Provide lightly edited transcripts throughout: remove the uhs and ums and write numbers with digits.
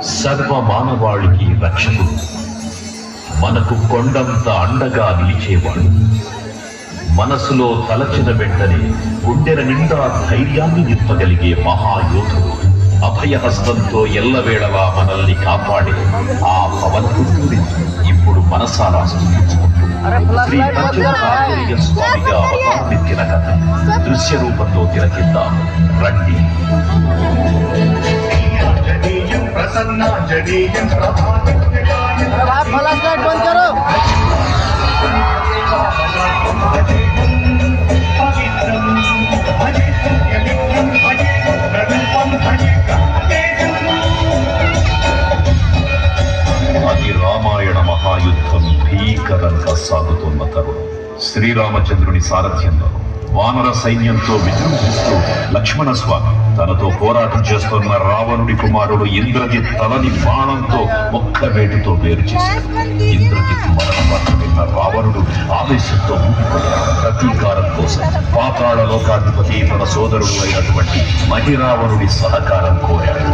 సర్వ మానవాళికి రక్షకుడు, మనకు కొండంత అండగా నిలిచేవాడు, మనసులో తలచిన వెంటనే గుండెల నిండా ధైర్యాన్ని నింపగలిగే మహాయోధుడు, అభయహస్తంతో ఎల్లవేళలా మనల్ని కాపాడే ఆ పవనపుత్రుడి ఇప్పుడు మనసారా స్తుతించుకుంటూ శ్రీ పంచముఖాచార్య స్వామిగా అవతారమెత్తిన కథ దృశ్య రూపంలో తిలకిద్దాం రండి. అది రామాయణ మహాయుద్ధం భీకరంగా సాగుతున్న తరుణం. శ్రీరామచంద్రుని సారథ్యంలో వానర సైన్యంతో విజృంభిస్తూ లక్ష్మణ స్వామి తనతో పోరాటం చేస్తున్న రావణుడి కుమారుడు ఇంద్రజిత్ తలని బాణంతో ఒక్క వేటుతో వేరు చేశాడు. ఇంద్రజిత్ మరణవార్త విన్న రావణుడు ఆవేశంతో ఊగిపోయాడు. ప్రతీకారం కోసం పాతాళ లోకాధిపతి తన సోదరుడు అయినటువంటి మహిరావణుడి సహకారం కోరాడు.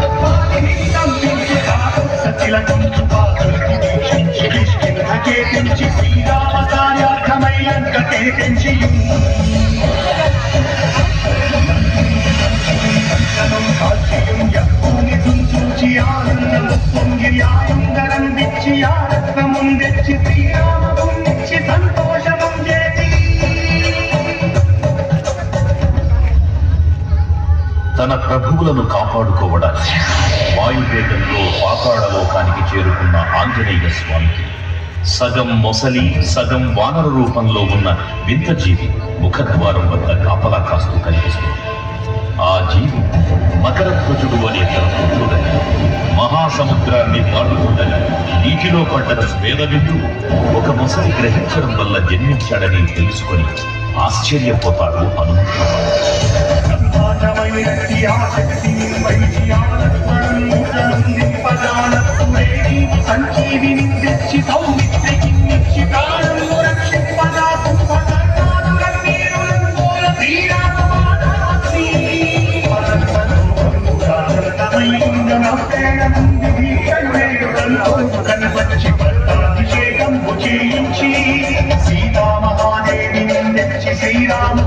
తన ప్రభువులను కాపాడుకోవడానికి వాయువేగంలో పాతాళ లోకానికి చేరుకున్న ఆంజనేయ స్వామికి సగం మొసలి సగం వానర రూపంలో ఉన్న వింత జీవి ముఖద్వారం వద్ద కాపలా కాస్తూ కనిపిస్తుంది. ఆ జీవి మకరధ్వజుడు అనే తన పుత్రుడని, మహాసముద్రాన్ని దాటుతుండగా నీటిలో పడ్డ స్వేదబిందువు ఒక మొసలి గ్రహించడం వల్ల జన్మించాడని తెలుసుకొని ఆశ్చర్యపోతాడు హనుమంతుడు. సీతామహాదేవి శ్రీరామ